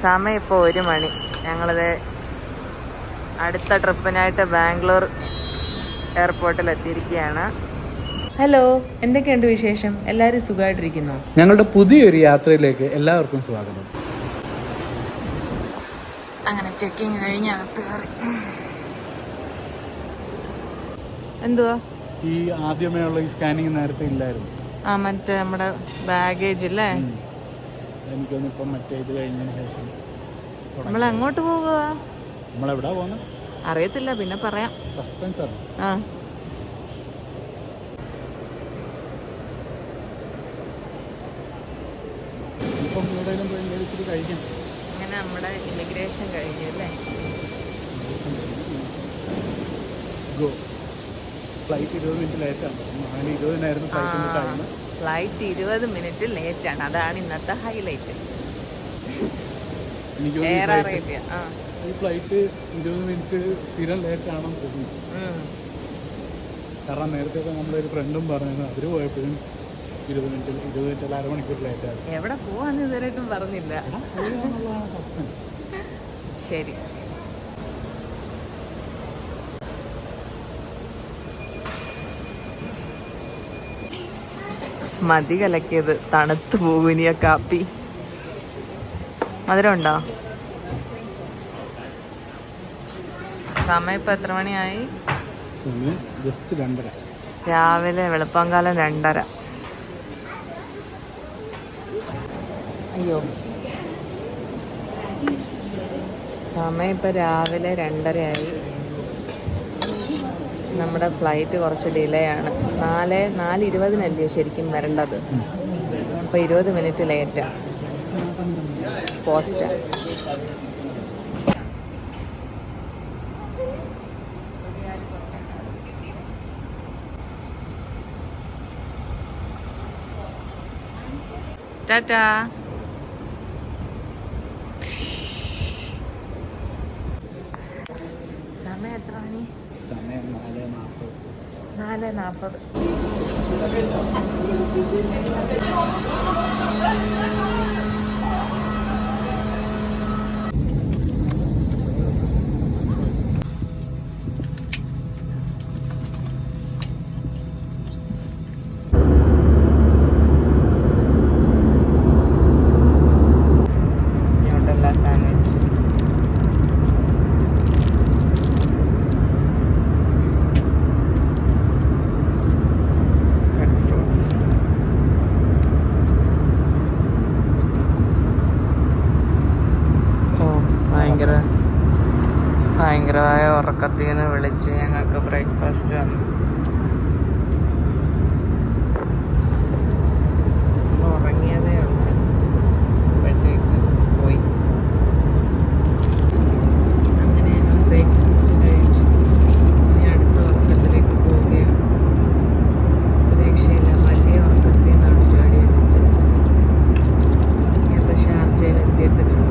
സമയം ഇപ്പോൾ 1 മണി. ഞങ്ങളിത് അടുത്ത ട്രിപ്പിനായിട്ട് ബാംഗ്ലൂർ എയർപോർട്ടിൽ എത്തിയിരിക്കുകയാണ്. ഹലോ, എന്തൊക്കെയുണ്ട് വിശേഷം? എല്ലാവരും സുഖമായിട്ടിരിക്കുന്നു? ഞങ്ങളുടെ പുതിയൊരു യാത്രയിലേക്ക് എല്ലാവർക്കും സ്വാഗതം. അങ്ങനെ ചെക്കിങ് കഴിഞ്ഞ് അകത്ത് കയറി. എന്തുവാ ഈ ആദ്യമേ ഉള്ള ഈ സ്കാനിങ് നേരത്തെ ഇല്ലായിരുന്നു. മറ്റേ നമ്മുടെ ബാഗേജ് അല്ലേ? എനിക്കൊന്നും ഇപ്പം മറ്റേ ഇത് കഴിഞ്ഞതിന് ശേഷം. നമ്മൾ എങ്ങോട്ട് പോവുക? നമ്മളെവിടാ പോകുന്നത് അറിയത്തില്ല, പിന്നെ പറയാം. സസ്പെൻസ് ആണ്. ഇപ്പം എവിടെയെങ്കിലും പോയി മേടിച്ചിട്ട് കഴിക്കാം. അങ്ങനെ നമ്മുടെ ഇമിഗ്രേഷൻ കഴിഞ്ഞല്ലേ? ഫ്ലൈറ്റ് 20 മിനിറ്റ് ലേറ്റാണ്. അങ്ങനെ 20-നായിരുന്നു ഫ്ലൈറ്റിൻ്റെ ടൈം. ഫ്ലൈറ്റ് 20 മിനിറ്റ് ലേറ്റാണ്. അതാണ് ഇന്നത്തെ ഹൈലൈറ്റ്. Air Arabia. ഈ ഫ്ലൈറ്റ് 20 മിനിറ്റ് സ്ഥിരം ലേറ്റാണെന്ന് തോന്നുന്നു. കാരണം നേരത്തെ നമ്മളൊരു ഫ്രണ്ടും പറഞ്ഞു അവർ പോയപ്പോഴും 20 മിനിറ്റ് അല്ല അരമണിക്കൂർ ലേറ്റാണ്. എവിടെ പോവാന്ന് ഇതുവരെയായിട്ടും പറഞ്ഞില്ല. ശരി. മതി കലക്കിയത്, തണുത്തു പോകും ഇനി ആ കാപ്പി. മധുരം ഉണ്ടോ? സമയം ഇപ്പം എത്ര മണിയായി? സമയം ജസ്റ്റ് 2:30. രാവിലെ വെളുപ്പാങ്കാലം 2:30. അയ്യോ, സമയം ഇപ്പം രാവിലെ 2:30 ആയി. നമ്മുടെ ഫ്ലൈറ്റ് കുറച്ച് ഡിലേ ആണ്. 4:20-നല്ലേ ശരിക്കും വരേണ്ടത്. അപ്പോൾ 20 മിനിറ്റ് ലേറ്റാണ്. പോസ്റ്റ് ടാറ്റാ. സമയം എത്ര മണി? സമയം 4:40. ഭയങ്കരമായ ഉറക്കത്തിൽ നിന്ന് വിളിച്ച് ഞങ്ങൾക്ക് ബ്രേക്ക്ഫാസ്റ്റ് വന്നു. ഉറങ്ങിയതേ ഉള്ളൂ, അപ്പോഴത്തേക്ക് പോയി. അങ്ങനെ ഞങ്ങൾ ബ്രേക്ക്ഫാസ്റ്റ് കഴിച്ചു. ഇനി അടുത്ത ഉറക്കത്തിലേക്ക് പോവുകയാണ്. രക്ഷയില്ല, വലിയ ഉറക്കത്തിൽ നിന്നാണ് ചാടി എണീറ്റ്. ഞങ്ങൾ ഷാർജയിൽ എത്തിയിട്ട് കാണും.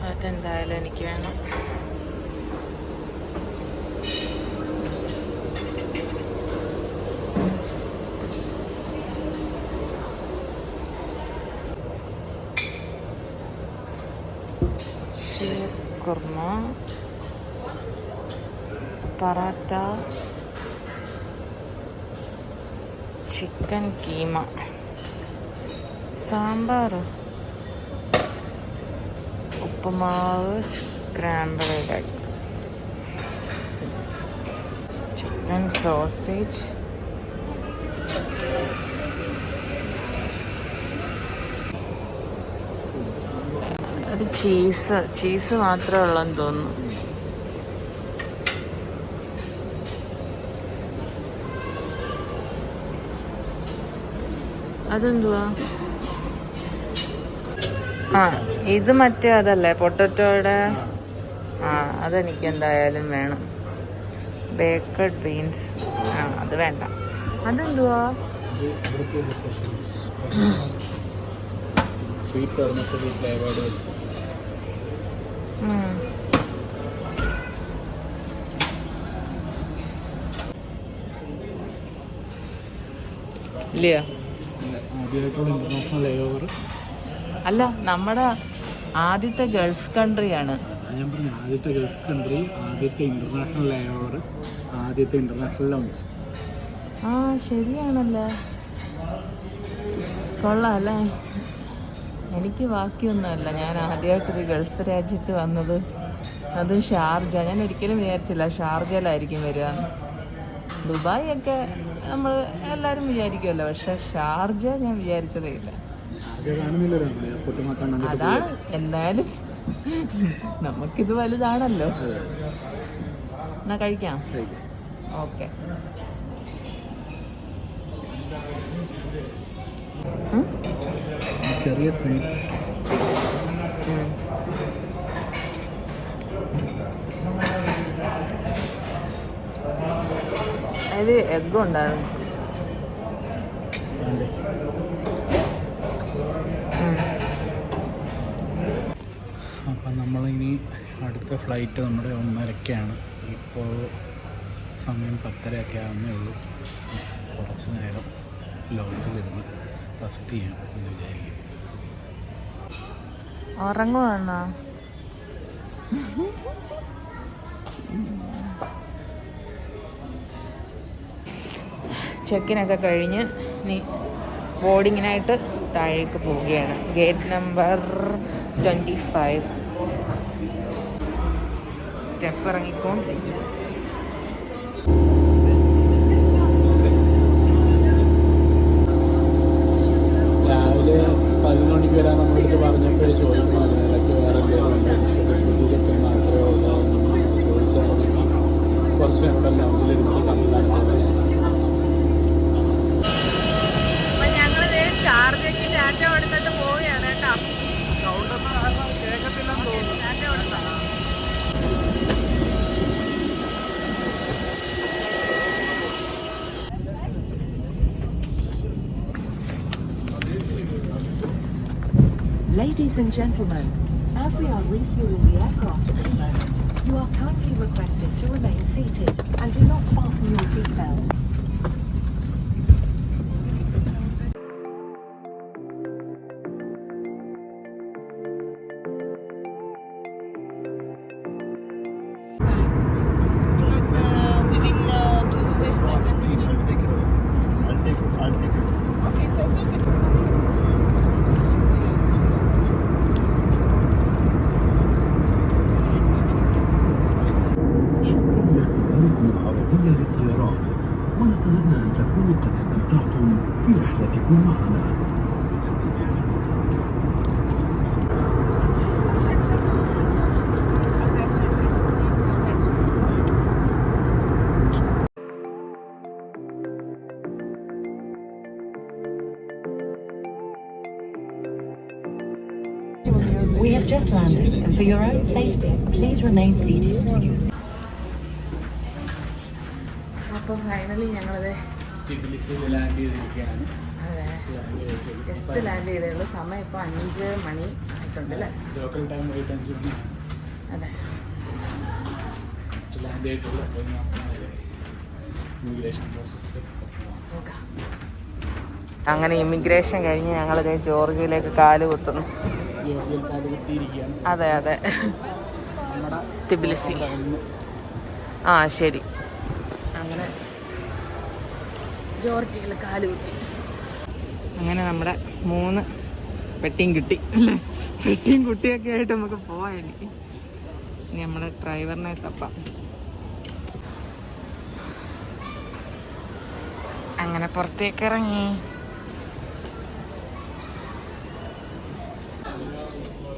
അതെന്തായാലും എനിക്ക് വേണം. കുർമ, പറാത്ത, ചിക്കൻ കീമ, സാമ്പാർ, ഉപ്പുമാവ്, സ്ക്രാമ്പിൾഡ് എഗ്, ചിക്കൻ സോസേജ്, അത് ചീസ് മാത്രമേ ഉള്ളെന്ന് തോന്നുന്നു. അതെന്തുവാ? ആ, ഇത് മറ്റേ അതല്ലേ പൊട്ടറ്റോയുടെ? ആ, അതെനിക്ക് എന്തായാലും വേണം. ബേക്കഡ് ബീൻസ്, ആ അത് വേണ്ട. അതെന്തുവാ? സ്വീറ്റ് പെർമസലി ഫ്ലേവേർഡ്. ഇല്ലയോ? ആദ്യമായിട്ടുള്ള ഇന്റർനാഷണൽ ലേ ഓവർ അല്ല, നമ്മുടെ ആദ്യത്തെ ഗൾഫ് കൺട്രിയാണ്. ഞാൻ പറഞ്ഞു, ആദ്യത്തെ ഗൾഫ് കൺട്രി, ആദ്യത്തെ ഇന്റർനാഷണൽ ലേ ഓവർ, ആദ്യത്തെ ഇന്റർനാഷണൽ ലോഞ്ച്. ആ ശരിയാണല്ലേ, കൊള്ളാം അല്ലേ? എനിക്ക് ബാക്കിയൊന്നുമല്ല, ഞാൻ ആദ്യമായിട്ടൊരു ഗൾഫ് രാജ്യത്ത് വന്നത്, അതും ഷാർജ. ഞാൻ ഒരിക്കലും വിചാരിച്ചില്ല ഷാർജയിലായിരിക്കും വരിക. ദുബായ് ഒക്കെ നമ്മൾ എല്ലാവരും വിചാരിക്കുമല്ലോ, പക്ഷെ ഷാർജ ഞാൻ വിചാരിച്ചതേ ഇല്ല. അതാണ്, എന്തായാലും നമുക്കിത് വലുതാണല്ലോ. എന്നാ കഴിക്കാം. ഓക്കെ. ചെറിയ സ്വീറ്റ്. അതിൽ എഗ്ഗ് ഉണ്ടായിരുന്നു. അപ്പം നമ്മളിനി അടുത്ത ഫ്ലൈറ്റ് നമ്മുടെ 1:30-ക്കാണ്. ഇപ്പോൾ സമയം 10:30 ആവുന്നേ ഉള്ളൂ. കുറച്ച് നേരം ലോഞ്ചിലിരുന്ന് റെസ്റ്റ് ചെയ്യാം എന്ന് വിചാരിക്കുന്നു. ഉറങ്ങുവാണോ? ചെക്കിനൊക്കെ കഴിഞ്ഞ് ഇനി ബോർഡിങ്ങിനായിട്ട് താഴേക്ക് പോവുകയാണ്. Gate number 25. സ്റ്റെപ്പ് ഇറങ്ങിക്കൊണ്ടിരിക്കും. രാവിലെ 11 മണിക്ക് വരാൻ നമ്മളെടുത്ത് പറഞ്ഞപ്പോൾ ചോദിക്കും, അതിനിടയ്ക്ക് വേറെ എന്തെങ്കിലും ചെക്കൻ മാത്രമേ ഉള്ളൂ ചോദിച്ചാൽ കുറച്ച് നേരം ലോഞ്ചിലിരുന്ന് സംസാരിക്കുന്നത്. ഷാർജയ്ക്ക് ടാറ്റ കൊടുത്തിട്ട് പോവുകയാണ് കേട്ടോ. Ladies and gentlemen, as we are refueling the aircraft at this moment, you are kindly requested to remain seated and do not fasten your seatbelt. عربية للطيران، ونتمنى أن تكونوا قد استمتعتم في رحلتكم معنا. We have just landed, and for your own safety, please remain seated for your seat. അപ്പോൾ finally ഞങ്ങളത് ടിബിലിസിൽ land ചെയ്തിരിക്കുകയാണ്. അതെ, just land ചെയ്തേ ഉള്ളൂ. സമയം ഇപ്പോൾ 5 മണി ആയിട്ടുണ്ട് അല്ലേ? ലോക്കൽ ടൈം 5 മണിയാണ്. അതെ, ജസ്റ്റ് ലാൻഡ് ചെയ്തിട്ടുള്ളൂ. അപ്പോൾ ഇമിഗ്രേഷൻ പ്രോസസ്സിലേക്ക് നോക്കാം. അങ്ങനെ ഇമിഗ്രേഷൻ കഴിഞ്ഞ് ഞങ്ങളിത് ജോർജിയയിലേക്ക് കാല് കുത്തുന്നു. ജോർജിയയിൽ കാല് കുത്തിയിരിക്കുകയാണ്. അതെ അതെ, തിബിലിസി. ആ ശരി. അങ്ങനെ ജോർജിയയിൽ കാലുകുത്തി. അങ്ങനെ നമ്മുടെ 3 പെട്ടിയും കിട്ടി അല്ലേ? പെട്ടിയും കുട്ടിയൊക്കെ ആയിട്ട് നമുക്ക് പോവാം. എനിക്ക് ഇനി നമ്മുടെ ഡ്രൈവറിനെ തപ്പാം. അങ്ങനെ പുറത്തേക്ക് ഇറങ്ങി.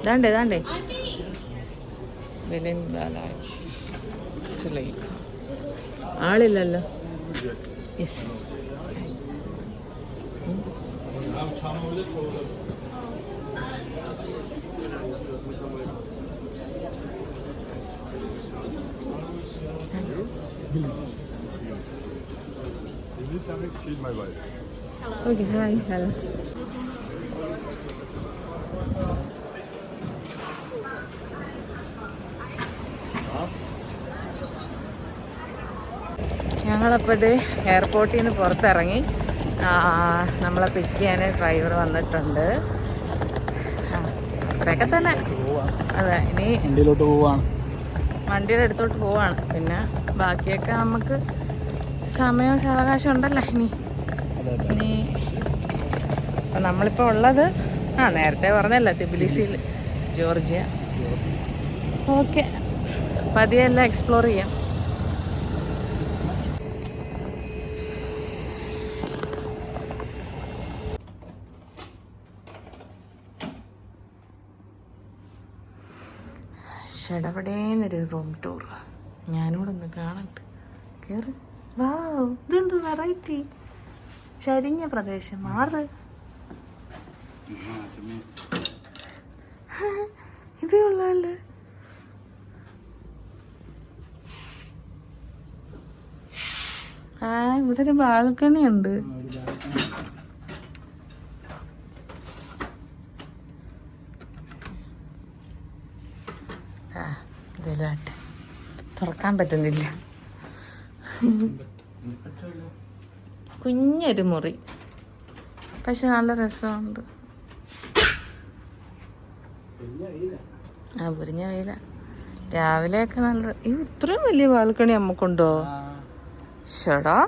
ദാണ്ടേ ബെലിൻ ബാലാജ് സുലൈഖ. ആളില്ലല്ലോ. യെസ്. Okay, hi, hello. ഞങ്ങളപ്പോൾ എയർപോർട്ടിൽ നിന്ന് പുറത്തിറങ്ങി. നമ്മളെ പിക്ക് ചെയ്യാൻ ഡ്രൈവർ വന്നിട്ടുണ്ട്. അത്രയൊക്കെ തന്നെ. അതെ, ഇനി വണ്ടിയിലോട്ട് പോവാണ്. വണ്ടിയുടെ അടുത്തോട്ട് പോവാണ്. പിന്നെ ബാക്കിയൊക്കെ നമുക്ക് സമയം സാവകാശം ഉണ്ടല്ലോ. ഇനി അപ്പം നമ്മളിപ്പോൾ ഉള്ളത് നേരത്തെ പറഞ്ഞല്ലോ, തിബിലിസിയിൽ, ജോർജിയ. ഓക്കെ, പതിയെല്ലാം എക്സ്പ്ലോർ ചെയ്യാം. ഷടപടേന്നൊരു റൂം ടൂർ. ഞാനിവിടെ ഒന്ന് കാണട്ടെ. കയറി. വാ, ഇതുണ്ട് വെറൈറ്റി. ചരിഞ്ഞ പ്രദേശം. 6 ഇത് കൊള്ളാല്ലേ? ഇവിടെ ഒരു ബാൽക്കണി ഉണ്ട്. ഇതിലാട്ടെ, തുറക്കാൻ പറ്റുന്നില്ല. കുഞ്ഞൊരു മുറി, പക്ഷെ നല്ല രസമുണ്ട്. പൊരിഞ്ഞ വെയില. രാവിലെയൊക്കെ നല്ല. ഇത്രയും വലിയ ബാൽക്കണി നമുക്കുണ്ടോ? ഷടാ,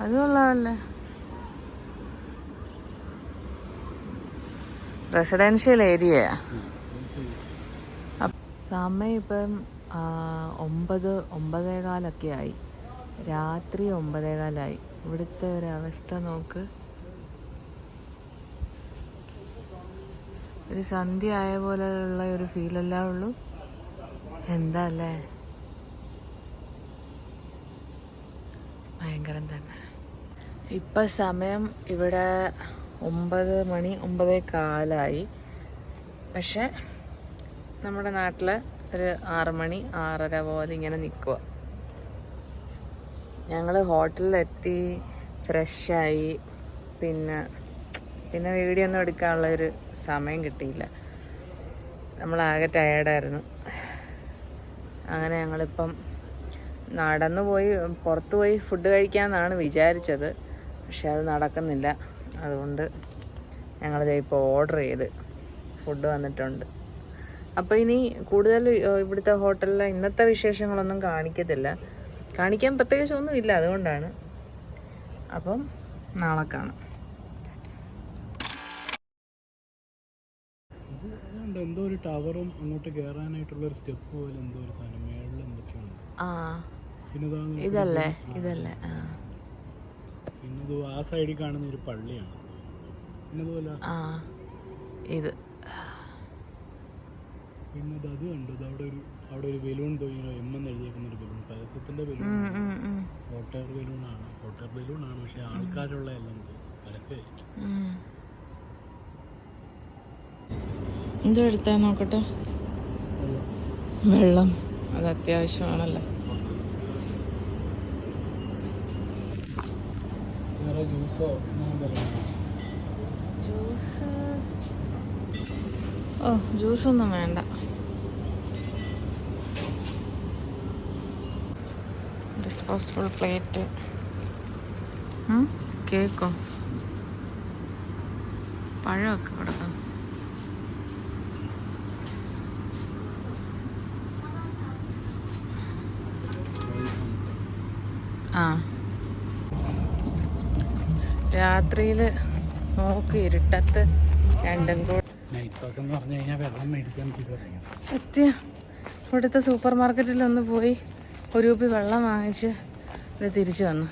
അത് കൊള്ളാമല്ലേ. റെസിഡൻഷ്യൽ ഏരിയയാ. സമയം ഇപ്പം 9-9:15 ആയി. രാത്രി 9:15 ഇവിടുത്തെ ഒരവസ്ഥ നോക്ക്. ഒരു സന്ധ്യ ആയ പോലെയുള്ള ഒരു ഫീലല്ലേ ഉള്ളൂ. എന്താ അല്ലേ, ഭയങ്കരം തന്നെ. ഇപ്പം സമയം ഇവിടെ 9 മണി 9:15. പക്ഷെ നമ്മുടെ നാട്ടിൽ ഒരു 6 മണി 6:30 പോലെ ഇങ്ങനെ നിൽക്കുക. ഞങ്ങൾ ഹോട്ടലിലെത്തി, ഫ്രഷായി. പിന്നെ വീഡിയോ ഒന്നും എടുക്കാനുള്ളൊരു സമയം കിട്ടിയില്ല. നമ്മളാകെ ടയേർഡായിരുന്നു. അങ്ങനെ ഞങ്ങളിപ്പം നടന്നു പോയി, പുറത്ത് പോയി ഫുഡ് കഴിക്കാമെന്നാണ് വിചാരിച്ചത്. പക്ഷെ അത് നടക്കുന്നില്ല. അതുകൊണ്ട് ഞങ്ങളിത് ഇപ്പോൾ ഓർഡർ ചെയ്ത് ഫുഡ് വന്നിട്ടുണ്ട്. അപ്പോൾ ഇനി കൂടുതൽ ഇവിടുത്തെ ഹോട്ടലിലെ ഇന്നത്തെ വിശേഷങ്ങളൊന്നും കാണിക്കത്തില്ല. കാണിക്കാൻ പ്രത്യേകിച്ച് ഒന്നുമില്ല, അതുകൊണ്ടാണ്. അപ്പം നാളെ കാണാം. എന്തോ ഒരു ടവറും അങ്ങോട്ട് കയറാനായിട്ടുള്ള ഒരു സ്റ്റെപ്പ് പോലെ എന്തോ ഒരു സാധനം മേളിൽ എന്തൊക്കെയുണ്ട്. പിന്നെ ഇതല്ലേ. പിന്നെ ആ സൈഡിൽ കാണുന്ന ഒരു പള്ളിയാണ്. പിന്നെ അതുപോലെ ഇത് പിന്നെ അത് കണ്ടു. അവിടെ ഒരു ബലൂൺ തോന്നിയോ എം എന്ന് എഴുതിയേക്കുന്ന ഒരു ബലൂൺ, പരസ്യത്തിന്റെ ബലൂൺ. ഹോട്ട് എയർ ബലൂണാണ്. പക്ഷെ ആൾക്കാരുള്ള എല്ലാം പരസ്യമായിരിക്കും. എന്തോ എടുത്താൽ നോക്കട്ടെ. വെള്ളം അത് അത്യാവശ്യമാണല്ലോ. ജ്യൂസൊന്നും വേണ്ട. Disposable plate. കേക്കോ പഴമൊക്കെ കൊടുക്കാം. രാത്രിയിൽ നോക്കി ഇരുട്ടത്ത് രണ്ടും കൂടെ നൈറ്റ് പാക്ക് എന്ന് പറഞ്ഞു കഴിഞ്ഞാൽ വെള്ളം മേടിക്കാൻ പറയാം. സത്യം. ഇവിടുത്തെ സൂപ്പർ മാർക്കറ്റിൽ ഒന്ന് പോയി ഒരു കുപ്പി വെള്ളം വാങ്ങിച്ച് ഇത് തിരിച്ചു വന്നു.